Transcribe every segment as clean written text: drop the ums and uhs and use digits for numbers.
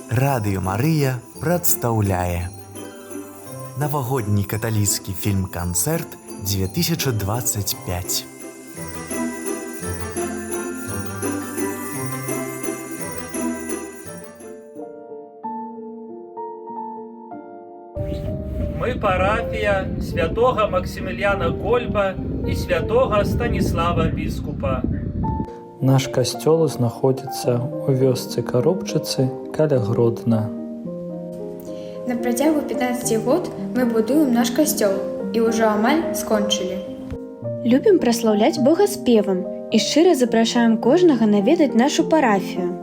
Радыё Марыя прадстаўляе навагодні каталіцкі фільм-канцэрт 2025. Мы парафія святого Максимилиана Кольба і святого Станіслава біскупа. Наш касцёл знаходзіцца ў вёсцы Каробчыцы каля Гродна. На працягу 15 год мы будуем наш касцёл і ўжо амаль скончылі. Любім праслаўляць Бога спевам і шчыра запрашаем кожнага наведаць нашу парафію.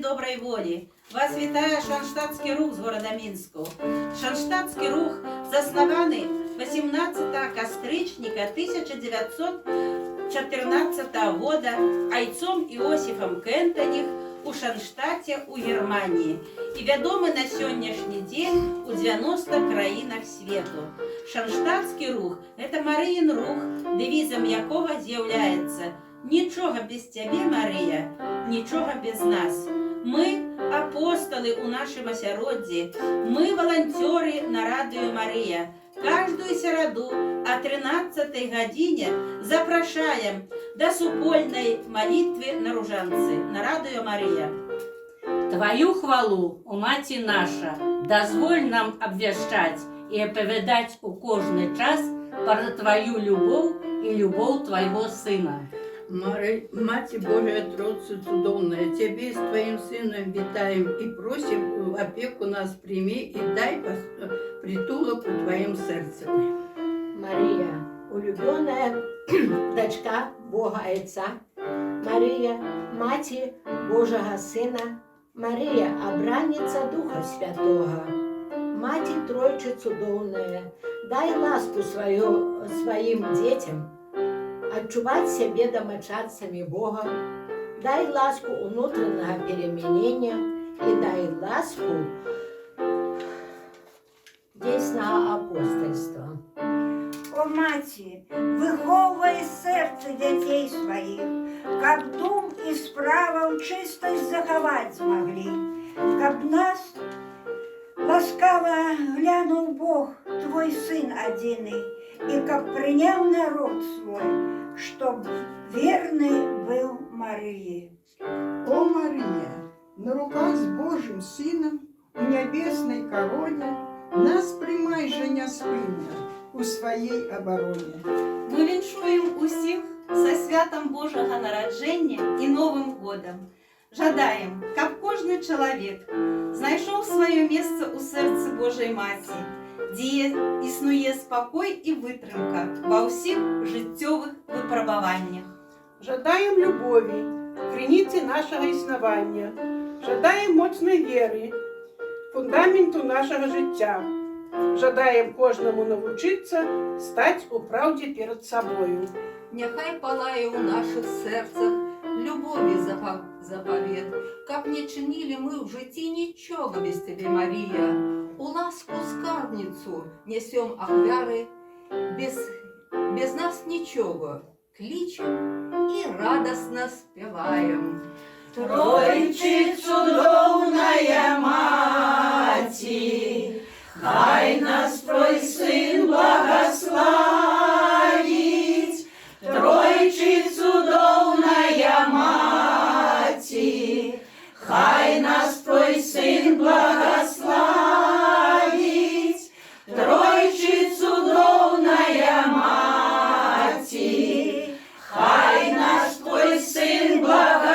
доброї волі. Вас вітає Шанштатський рух з города Мінську. Шанштатський рух заснований 18 кастричника 1914 года айцом Иосифом Кентоніх у Шанштаце у Германії і вядомы на сённяшні дзень у 90 краінах свету. Шанштатскі рух – гэта Марыін рух, дэвізам якога з'яўляецца «Нічога без цябе, Марыя, нічога без нас». Мы – апосталы ў нашым асяроддзі, мы – валанцёры на радыё Марыя. Каждую сераду о 13 гадзіне запрашаем до супольной молитвы на Ружанцы, на радыё Мария. Твою хвалу, о Маці наша, дозволь нам обвяшчаць и оповедать у кожны час про Твою любовь и любовь Твоего Сына. Мать Божия, Троица Цудовная, Тебе с Твоим Сыном витаем и просим опеку нас прими и дай притулок у Твоим сердцем. Мария, улюбленная дочка Бога Отца, Мария, Мати Божьего Сына, Мария, обранница Духа Святого, Мати Тройче Цудовная, дай ласку свою своим детям, отчувать себе домочадцами Бога, дай ласку внутреннего переменения и дай ласку дійсного апостольства. О Маті, виховуй серце дітей своїх, каб дум і справа в чистость заховать змогли, каб нас ласкаво глянув Бог, Твой Сын одиный, и каб принял народ свой, чтоб верный был Марии. О Мария, на руках с Божьим Сыном у небесной короне нас приймай же неспинно у своей обороне. Ми віншуємо усіх со святом Божого народження і Новим годом. Жадаємо, каб кожний чоловік знайшов своє місце у серці Божої Маті, де існує спокій і витримка во всіх життєвих випробуваннях. Жадаємо любові, криниці нашого існування. Жадаємо моцної віри, фундаменту нашого життя. Жадаємо кожному навчитися стати у правді перед собою. Нехай палає у наших серцях любові заповіт, каб не чинили ми в житті нічого без Тебе, Марія. У ласку скарбницю несем ахвяри, без нас нічого, кличем і радостно співаємо. Тройче чудовная Маті, хай нас Твой Сын благословить. Тройче чудовная Маті, хай нас Твой Сын благословить. Тройче чудовная Маті, хай нас Твой Сын благословить.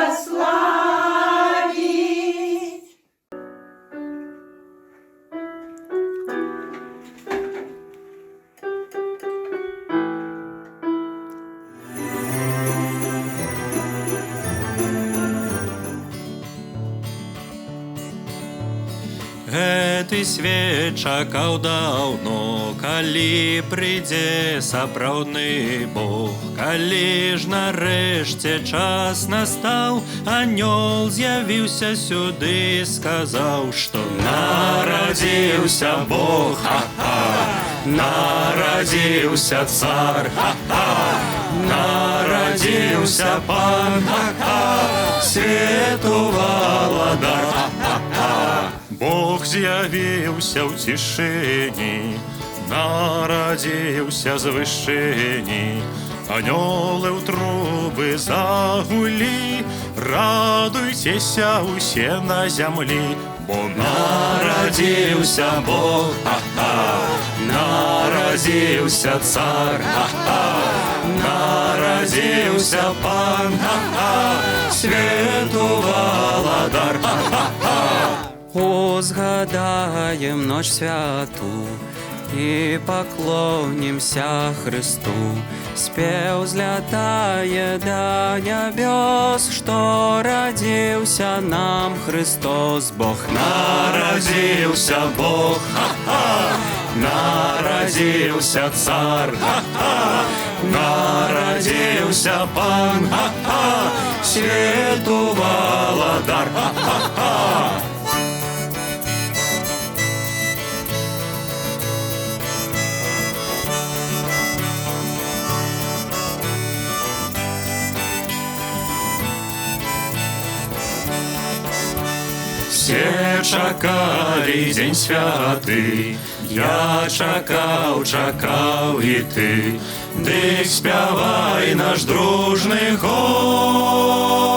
Гэты свет чакаў даўно, калі прыйдзе сапраўдны Бог. Калі ж нарэшце час настаў, анёл з'явіўся сюды, сказаў, што нарадзіўся Бог, нарадзіўся цар, нарадзіўся пан, свету валадар. Бог з'явіўся ў цішыні, нарадзіўся з вышыні. Анёлы ў трубы загулі, радуйцеся ўсе на зямлі, бо нарадзіўся Бог, нарадзіўся цар, нарадзіўся пан, свету валадар. О, згадаем ноч святу і паклонімся Христу. Спеў злятае да нябёс, што радзіўся нам Христос Бог. Нарадзіўся Бог, нарадзіўся цар, нарадзіўся пан, свету валадар. Володар. Ха-ха-ха! Все чакали день святый, я чакаў і ты. Дык спявай наш дружны хор.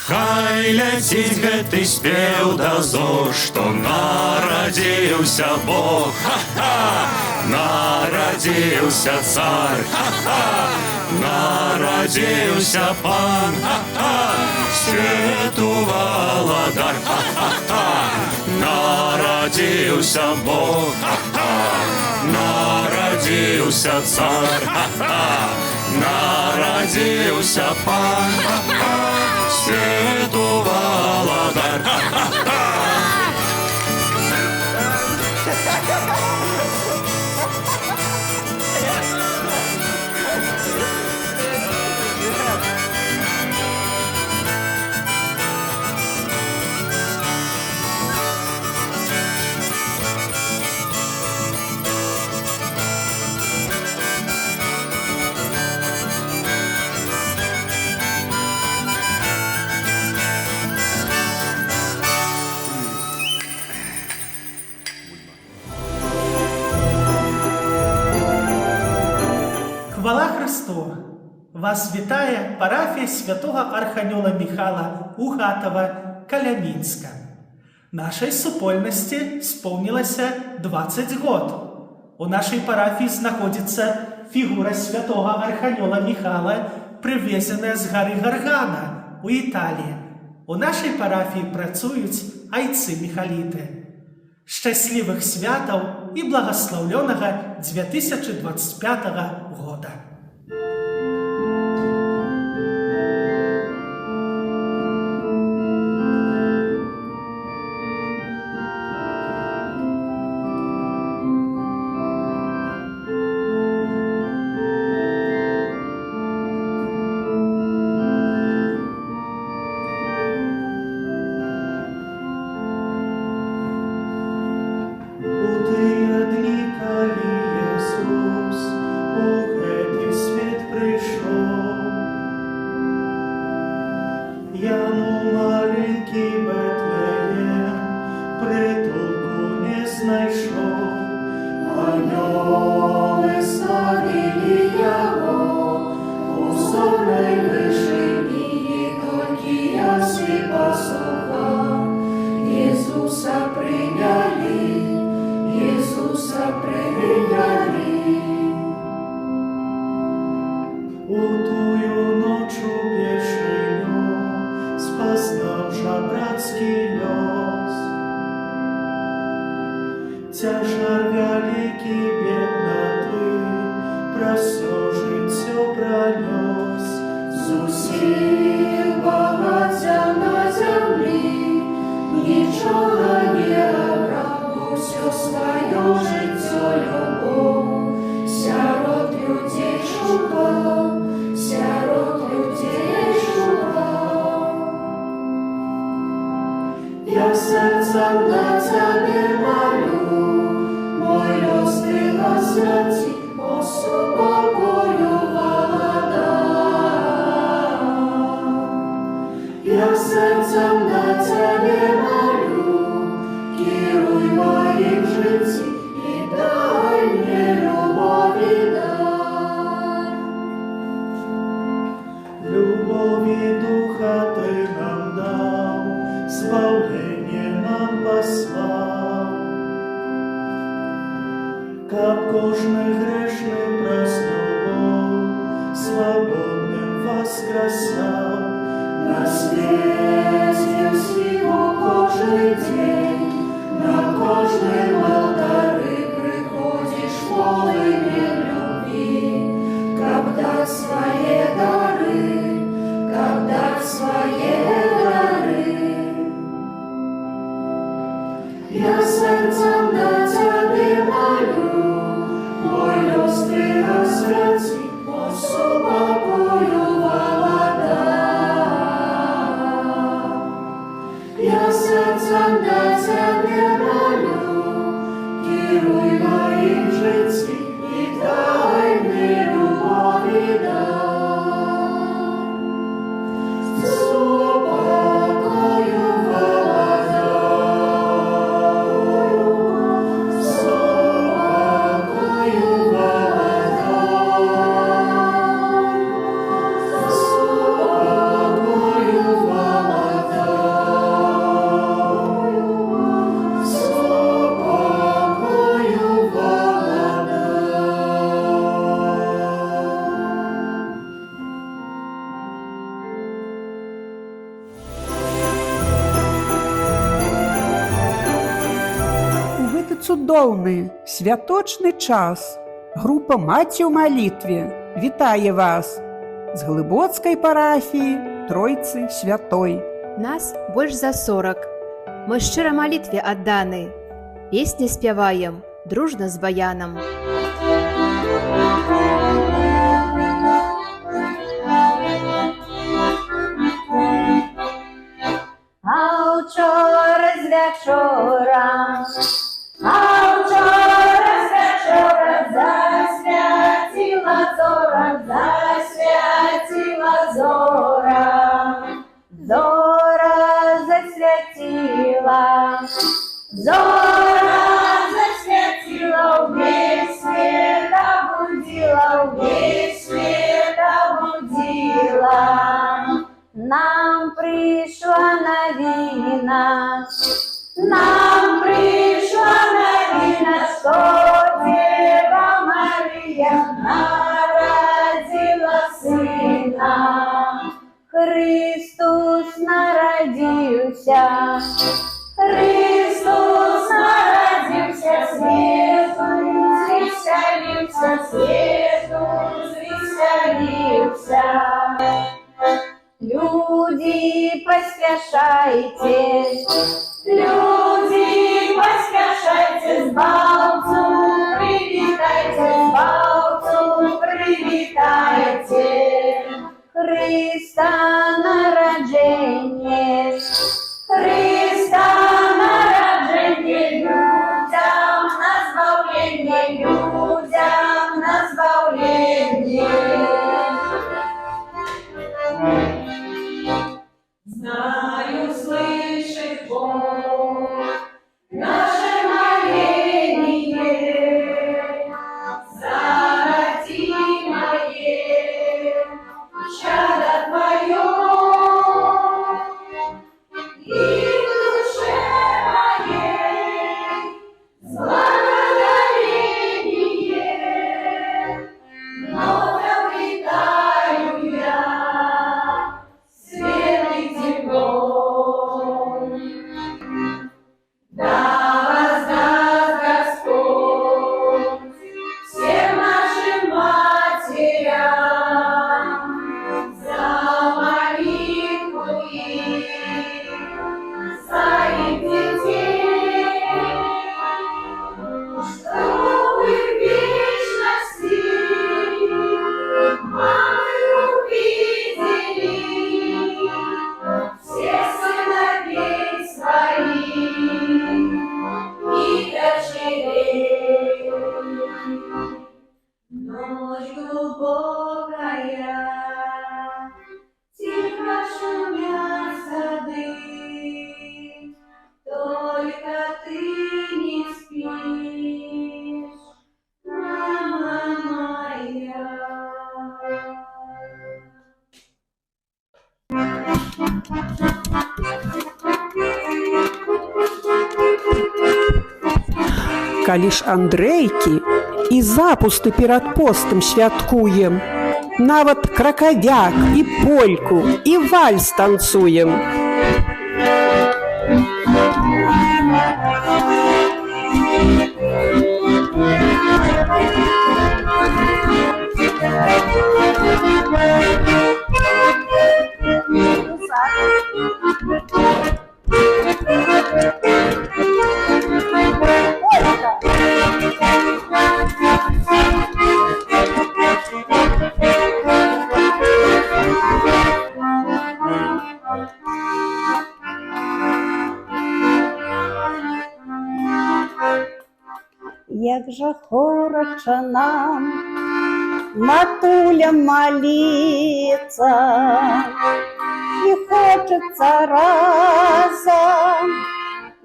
Хай ляціць гэты спеў да зор, што нарадзіўся Бог. Ха-ха! Нарадзіўся цар. Ха-ха! Нарадзіўся пан. Ха-ха! Свету Володар. Ха-ха-ха! Нарадзіўся Бог. Ха-ха! Нарадзіўся цар. Ха-ха! Нарадзіўся пан. Ха-ха! Свету Володар. Ха-ха-ха! Хвала Христу! Вас вітає парафія святого Архангела Михайла Угатова Каля-Мінська. Нашій супольності сповнилося 20 год. У нашій парафії знаходиться фігура святого Архангела Михайла, привезена з гори Гаргана у Італії. У нашій парафії працюють айці Михаліти. Щасливих святів і благословленого 2025 года! Цяжар вялікі беднаты, праз всё жыццё пранёс. З усіх багацця на зямлі нічога не абраў, усё сваё жыццё любоў сярод людзей шукаў, сярод людзей шукаў. Я сэрцам на цябе малю, мой лёс ты асвяці, о супакою Володар. Я сэрцам на цябе малю, кіруй маім жыцці і дай мне любові дар. Любові духа ты нам даў, збаўленне нам паслаў, каб кожны грэшны праз любоў свабодным воскресаў. На свеце ўсім у кожны дзень, на кожным алтары прыходзіш полымем любві, каб даць свае дары, каб даць свае дары. Я сэрцам на цябе малю, мой лёс ты асвяці, о супакою Володар. цудоўны святочны час. Група «Маці ў малітве» вітае вас з глыбоцкай парафіі Тройцы Святой. Нас больш за 40. Мы шчыра малітве адданы. Песні спяваем дружна з баянам. А учора з вечора, засвятила зора, зора засвятила, увесь свет обудила. Нам пришла новина, что Дева Мария народила сына. Христос народился, свету веселился. Люди, поспешайтесь, с балцу привитайте, Христа народжение, людям на збавление. Знаю, слышит Бог наше моление за родимое чадо твое, и в душе моей с благодарением вновь обретаю я светлый теплом. Да воздаст Господь всем нашим матерям за молитву их, за их детей, чтобы в вечности мамы увидели все сыновей своих и дочерей. Ночь глубокая, тихо шумят сады, только ты не спишь, мама моя. Калі ж Андрейкі і запусты перад постам святкуем, нават кракавяк і польку і вальс танцуем. Як же хоче нам, матуля, молиться, и хочется разом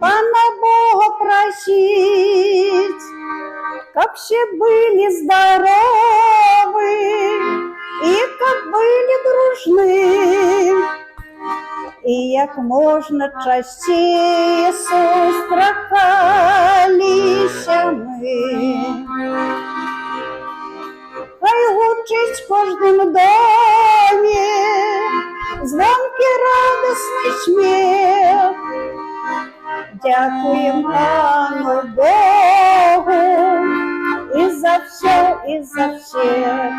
Пана Бога просить, как все были здоровы и как были дружны, и як можно частей сустракалися мы. Хай гучить в кожному домі звонкий радостний сміх, дякуємо Пану Богу і за все, і за всіх.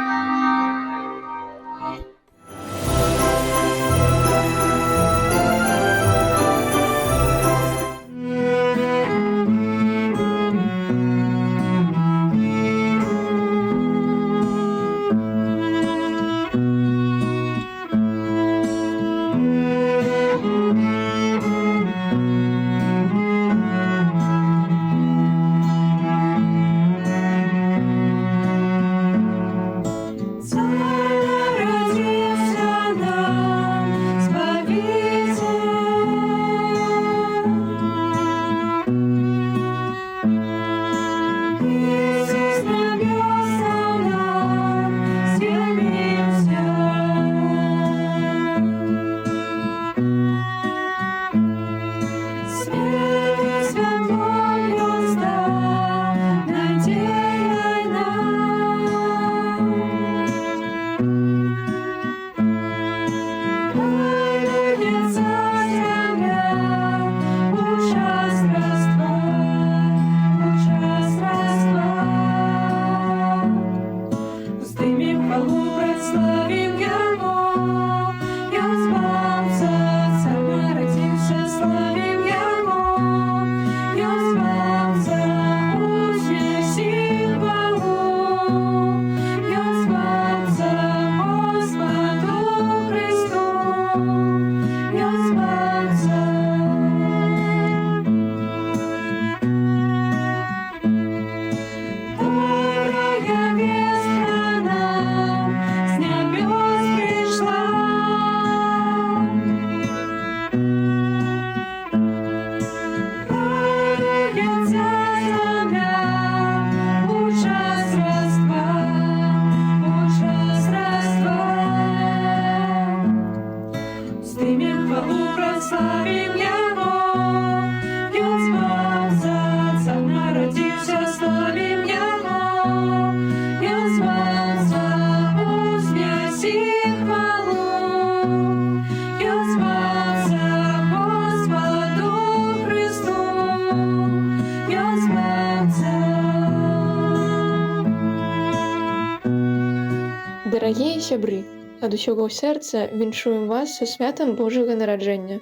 Дарагія сябры, ад усяго сэрца віншуем вас са святам Божага нараджэння.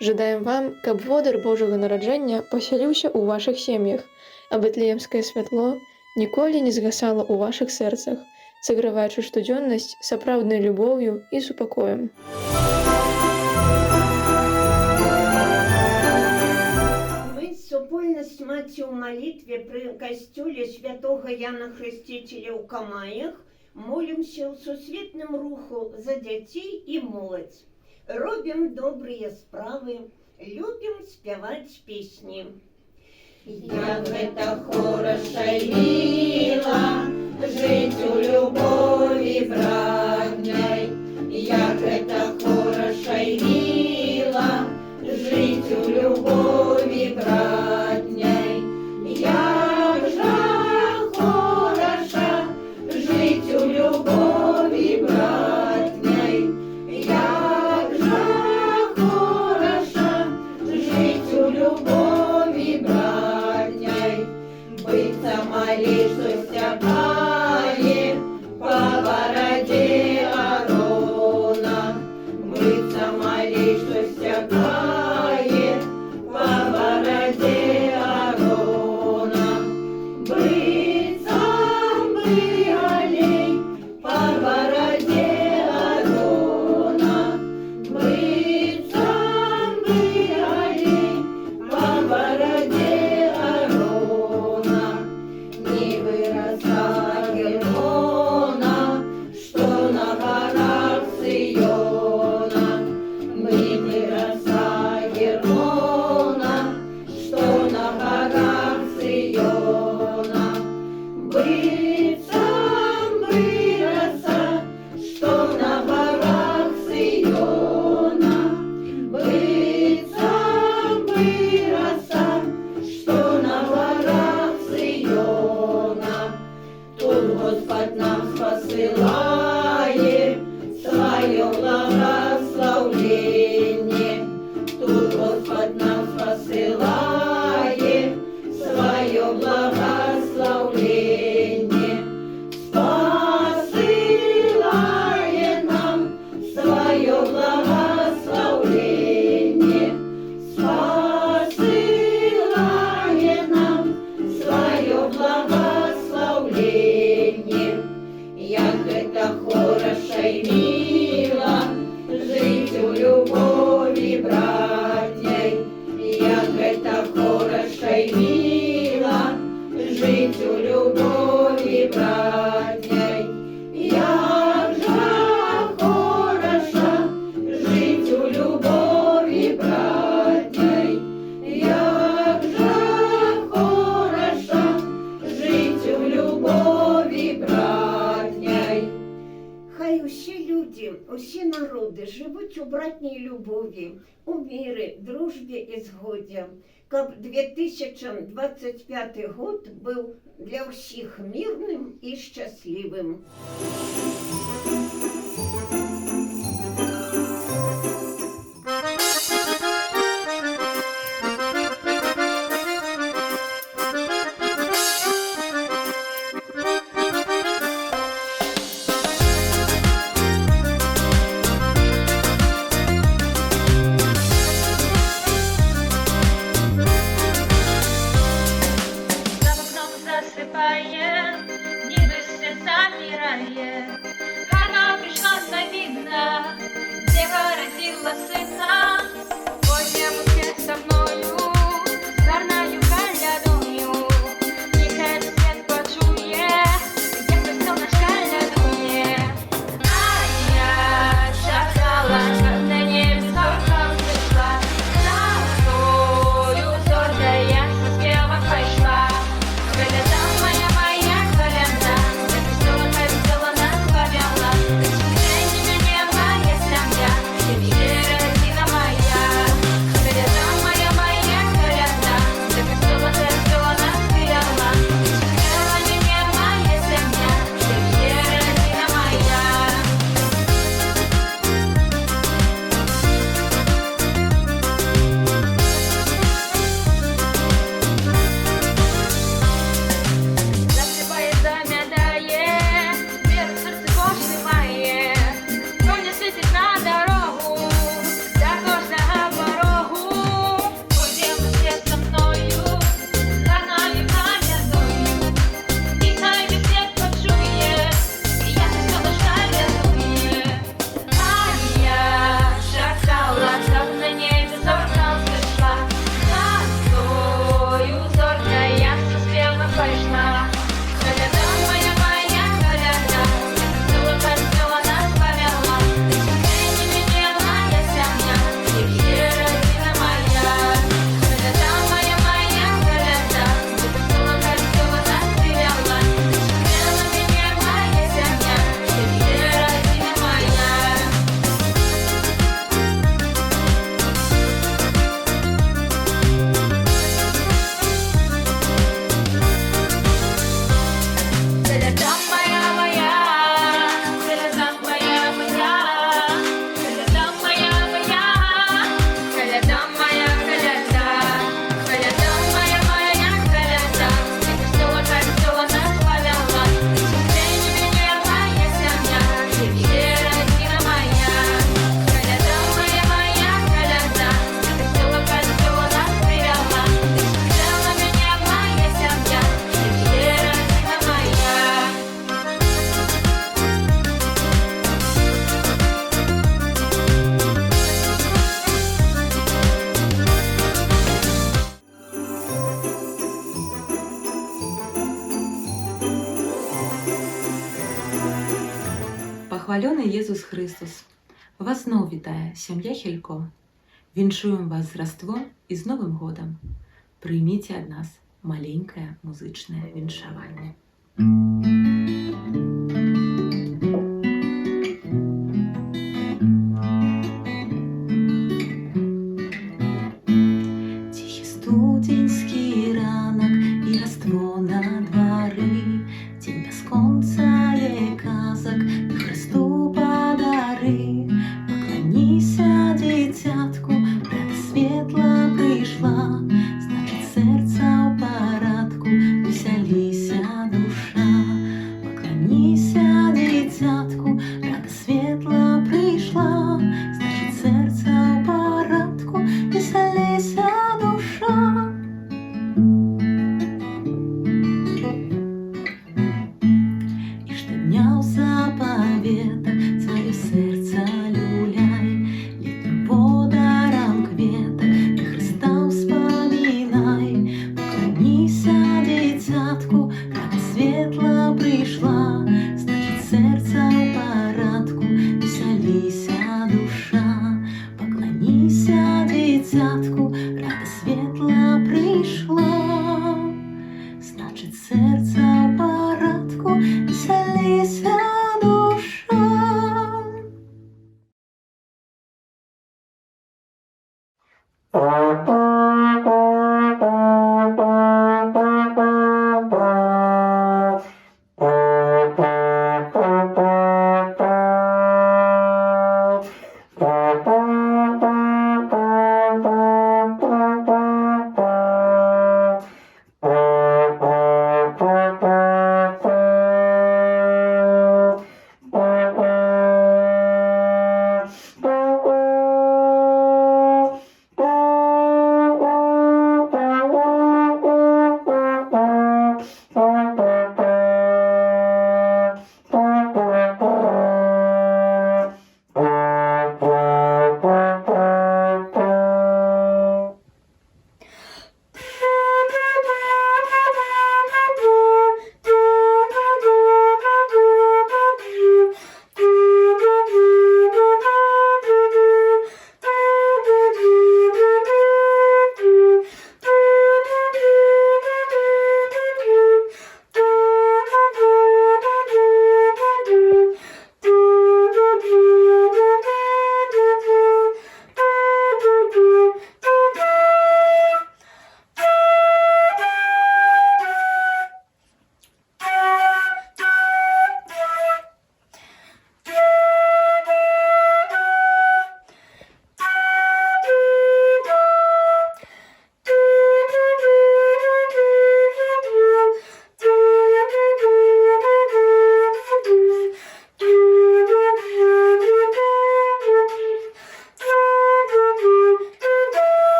Жадаем вам, каб водар Божага нараджэння пасяліўся ў вашых сем'ях, а бэтлеемскае святло ніколі не згасала ў вашых сэрцах, саграваючы штодзённасць сапраўднай любоўю і супакоем. Супольнасць маці ў малітве пры касцёле святога Яна Хрысціцеля ў Камаях молімся ў сусветным руху за дзяцей і моладзь. Робім добрыя справы, любім спяваць песні. Як гэта хораша і міла жыць у любові братняй, як гэта хораша і міла жыць у любові братняй, як жа хораша жыць у любові братняй, як жа хораша жыць у любові братняй, быцца маліцу сцякае па барадзе арона, быцца маліцу сцякае па барадзе арона, быццам бы алей па барадзе арона, быццам бы алей па барадзе арона, не вырастае братній любові, у мірі, дружбі і згоді. Каб 2025 год був для всіх мирним і щасливим. Засипає, ніби свята мірає, гарно прийшла завідна, де городила сина, потім усе со мною, з гарною калядою, нехай світ почує, як весел наш калядує. А я чекала, щоб на небі зорка прийшла, за мною зорка ясно співом прийшла. Похвалений Єсус Христос! Вас знову вітає сім'я Хелько. Віншуємо вас з Різдвом і з Новим годом. Прийміть від нас маленьке музичне віншування. Тихий студеньский ранок і Різдво на дворі, день без конца є казок, і Христу подари. Поклоніся, дитятку, рада світла прийшла, значить серця у порядку, веселіся душа. Поклоніся, дитятку, рада світла прийшла, значить серця у порядку, веселіся душа. І штодня у заповедах царю серця люляй, літнім подарам квіток ти Христа вспоминай. Поклоніся, дитятку, рада світла прийшла, значить серця у порядку, веселіся душа. Поклоніся, дитятку, рада світла прийшла, значить серця у порядку, веселіся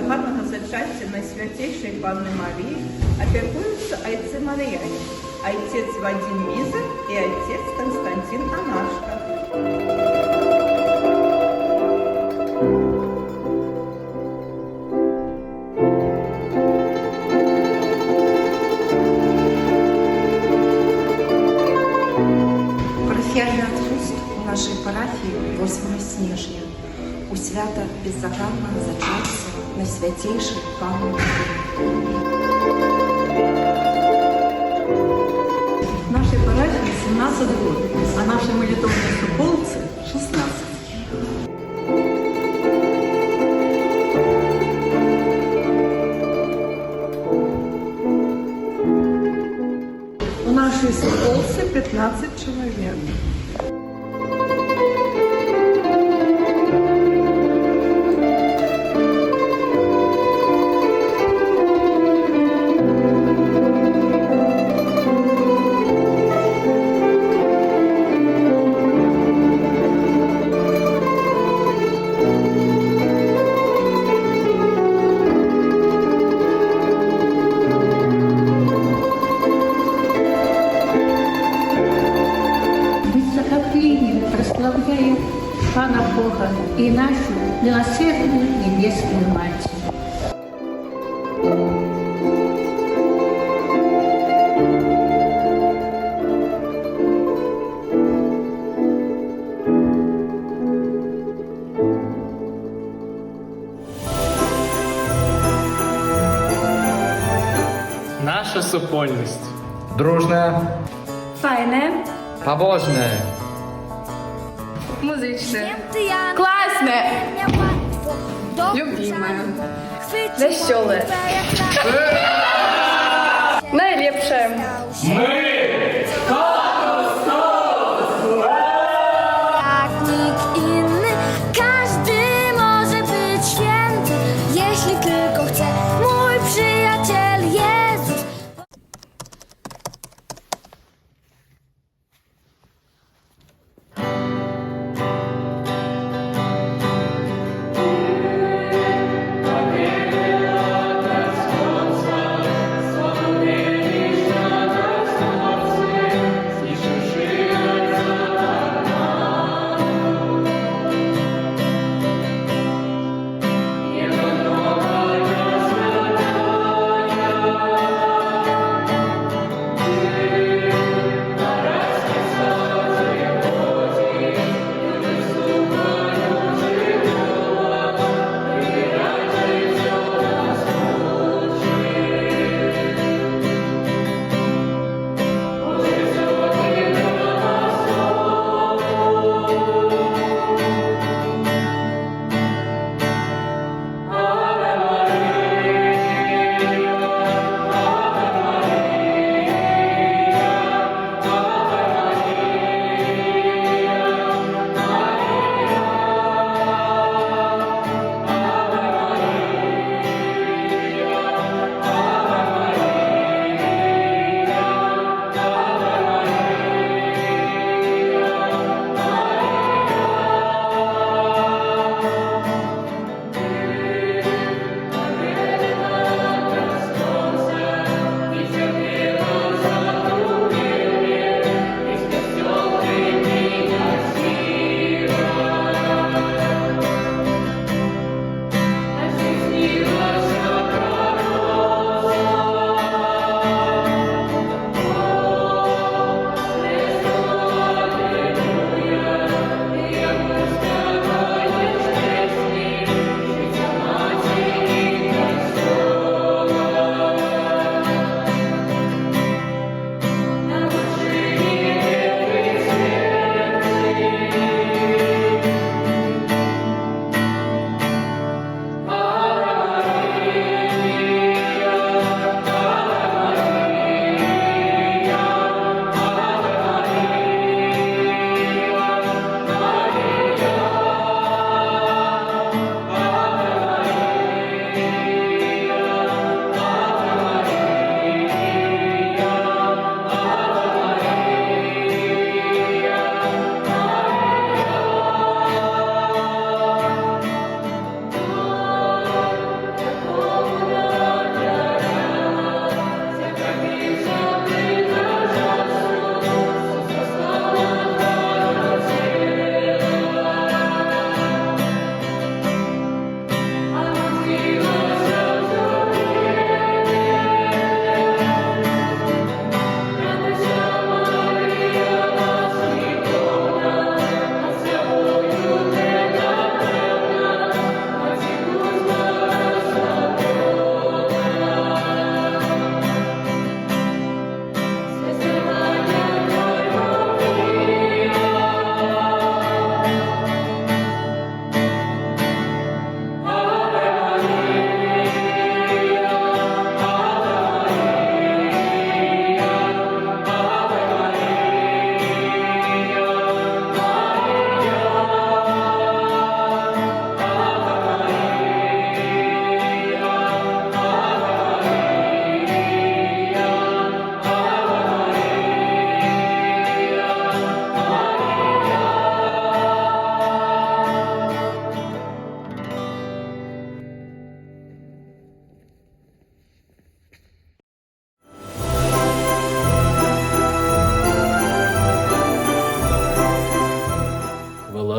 Беззагарного зачаття Найсвятейшої Панни Марії опікуються отці Мар'яні, отець Вадим Мізер і отець Константин Анашка. Парафіальне отцовство у нашій парафії Восьминоснежня у свято беззагарного зачаття Найсвятейшої Панни Марії. В нашей парафии 17 год, а наши молитвенные суполцы 16. У нашей суполцы 15 человек. Прославляем Пана Бога и нашу милосердную Небесную Матерь. Наша супольність. Дружная. Файне. Побожная. Музичне. Класне. Любимое. Веселе. Найлепше. Ми Jak nikt inny, każdy może być święty, jeśli tylko chce, mój przyjaciel Jezus.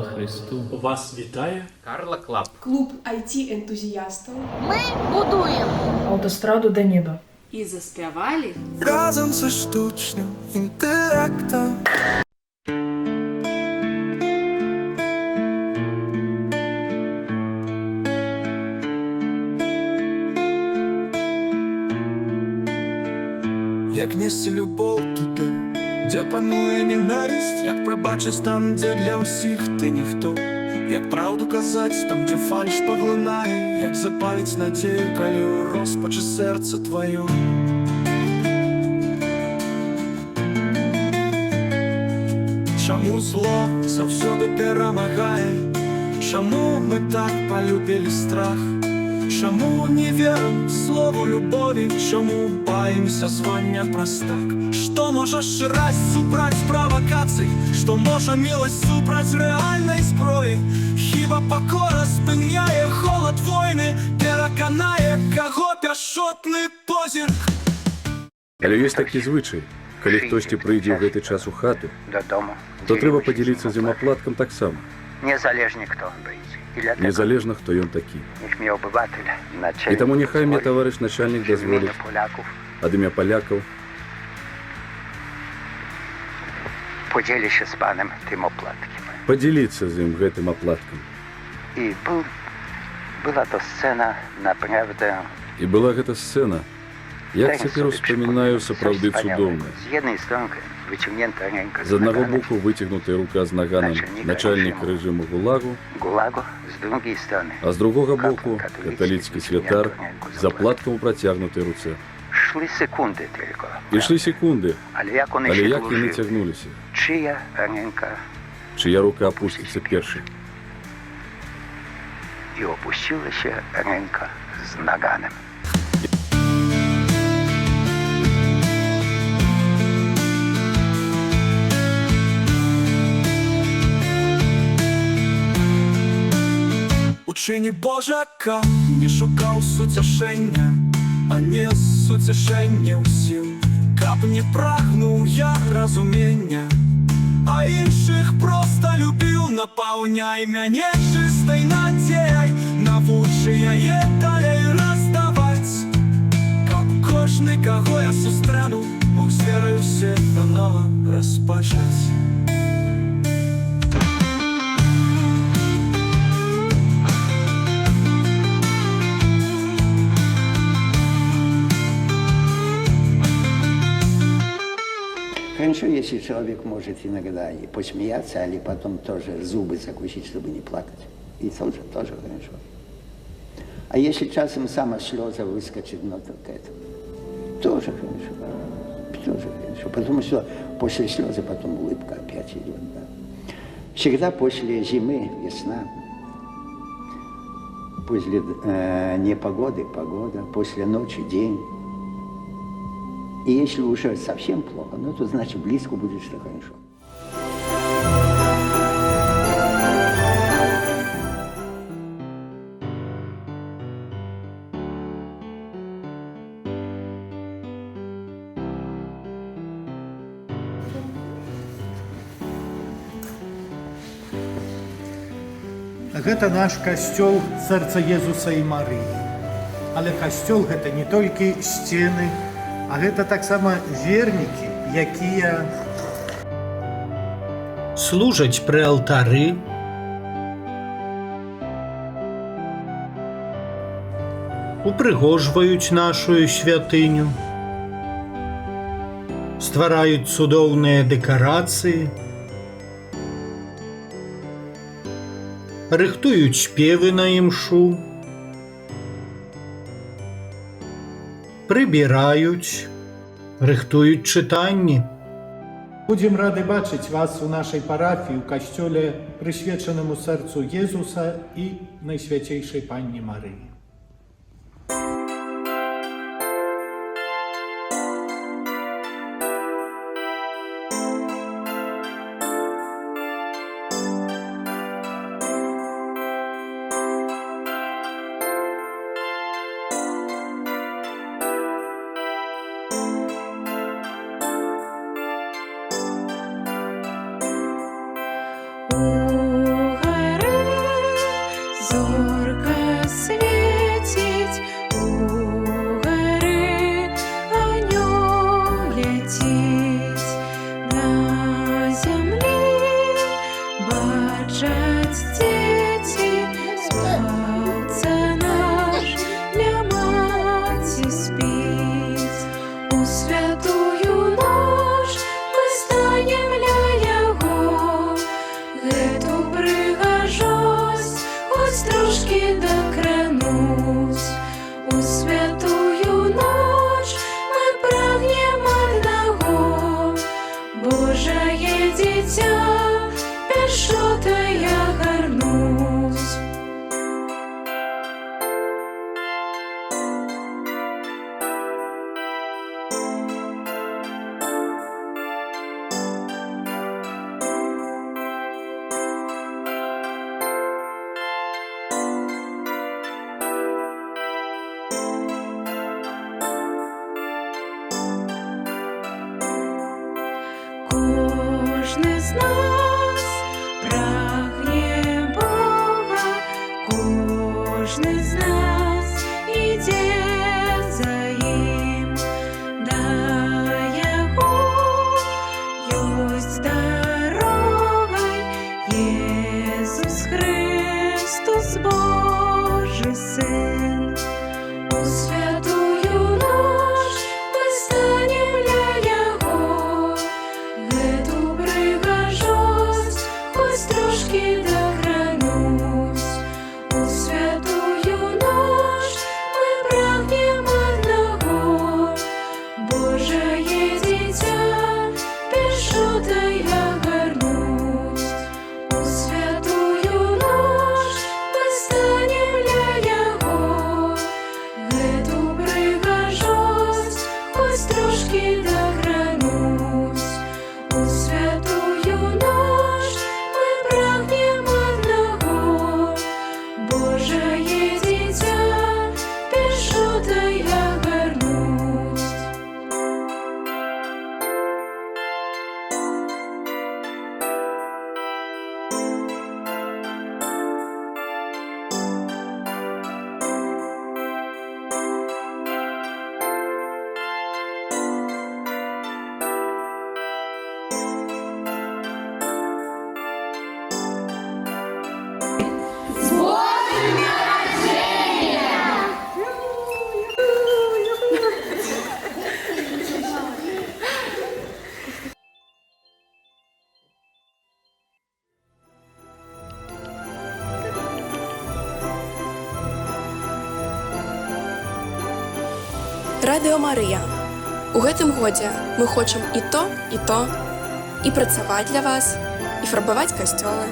Слава Христу! Вас вітає Карла Клаб. Клуб IT-ентузіастів. Ми будуємо Автостраду до неба. і заспівали разом зі штучним інтелектом. Як нести любов туди, де панує ненависть, як пробачить там, де для усіх ти ніхто, як правду казать там, де фальш поглинає, як запалить надію, коли розпаче серце твоє. Чому зло завсюди перемагає? Чому ми так полюбили страх? Чому не вірим слову любові? Чому боїмося звання простак? Що може щирость супроть провокацій? Що може милость супроть реальної зброї? Хіба покора спиняє холод війни, переконає кого пішотний позірк? Але є такі звичаї. Коли хтось прийде в цей час у хату, то треба поділитися з оплатком так само. Незалежно хто прийде. Незалежно, хто він такий. Їх мій обиватель, І тому нехай мені товариш начальник дозволить від ім'я поляків поділися з паном тим оплатком. поділитися з ним гэтим оплатком. І була то сцена, направду, І була гэта сцена, як цяпер успамінаю, сапраўды цудоўна. з однієї сторони витягнута ренька З одного боку витягнутая рука з наганом начальник режиму ГУЛАГу, з другої сторони а з другого боку католицький святар з оплатком у протягнутій руці. йшли секунди тільки. Ішли секунди, Але як вони не тягнулися? Чия ренька Чия рука опуститься першою? і опустилася ренька з наганом. Учені Божака не шукав суцяшення, а не суцяшення усім. Каб не прагнув я розуміння, а інших просто любив, наповняй мене чистою надією, навчи я далі роздавать. Каб кожний, кого я зустріну, мог з вірою все заново розпочать. Хорошо, если человек может иногда и посмеяться, или потом тоже зубы закусить, чтобы не плакать. И тоже хорошо. А если часом сама слеза выскочит, ну так это тоже хорошо. Тоже хорошо. Потому что после слезы потом улыбка опять идет. Да. Всегда после зимы весна, после непогоды погода, после ночи день. И если уже совсем плохо, ну то значит близко будет, что хорошо. Гэта наш касцёл сэрца Езуса і Марыі. Але касцёл гэта не толькі сцены, а гэта таксама вернікі, якія служаць пры алтары, упрыгожваюць нашую святыню, ствараюць цудоўныя дэкарацыі, рыхтуюць спевы на імшу, прыбіраюць, рыхтуюць чытанні. Будзем рады бачыць вас у нашай парафіі ў касцёле, прысвечанаму сэрцу Езуса і Найсвяцейшай Панні Марыі. плачуть діти, спавця наш для матці спить. У святую ночь ми станем ля Його, гэту пригожосць хоць трошки докранусь. У святую ночь ми прагнем одного, Божае дитя, пешота я горнусь. Кожний з нас прагне Бога, кожний з нас іде за Ним. До Його єсть дорога, Єсус Христос, Божий Син. У святую ночь ми станем ля Його, гэту пригожосць хоць трошки докранусь. У святую ночь ми прагнем одного, Божае дитя, пешота я горнусь. У святую ночь ми станем ля Його, гэту пригожосць хоць трошки докранусь. У святую ночь ми прагнем одного, Божае дитя, пешота я горнусь. Радыё Марыя. У гэтым годзе мы хочам і то, і працаваць для вас, і фарбаваць касцёлы.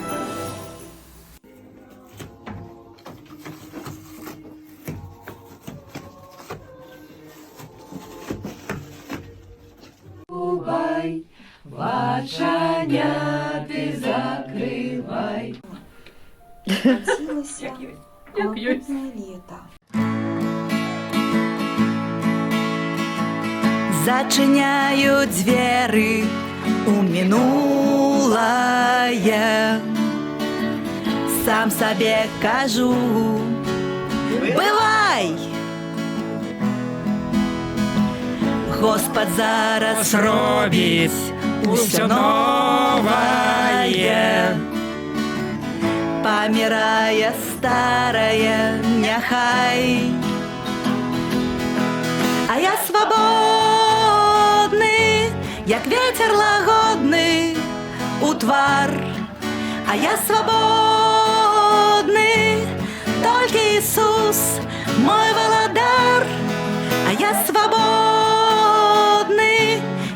Бувай, бачання ти закривай. Хотілося холодне літо. Зачиняють двері у минулое. Сам себе кажу, бывай! Господь зараз робить усё новое. Помирая старое, няхай. А я свободный, як ветер лагодный у твар. А я свободный, только Иисус, мой володар. А я свободный,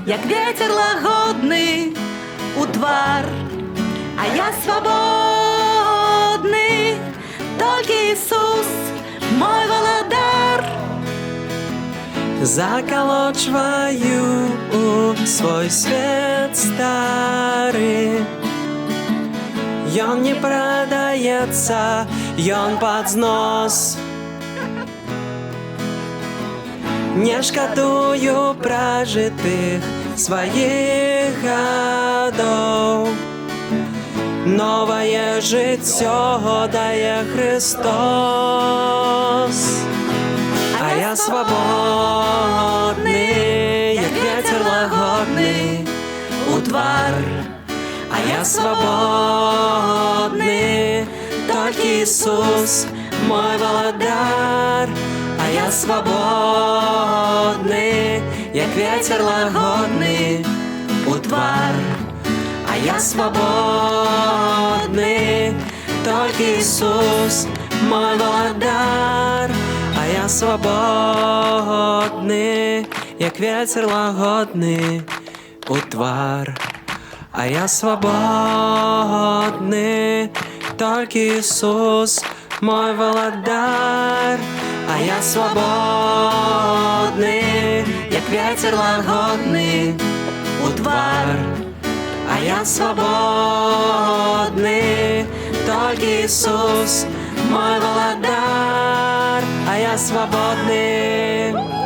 як ветер лагодный у твар. А я свободный, только Иисус, мой володар. Заколочваю свой свет старый. Он не продается, он под знос. Не шкодую прожитых своих годов. Новое життя дає Христос. А я свободний, як ветер лагодний у твар. А я я свободный, только Иисус мой володар, а я свободный, як ветер лагодний у твар, а я свободный, только Иисус мой володар, а я свободный, як ветер лагодний у твар, а я свободный, только Иисус мой володар, а я свободный, як ветер лагодний у твар, а я свободный, только Иисус мой володар, а я свободный.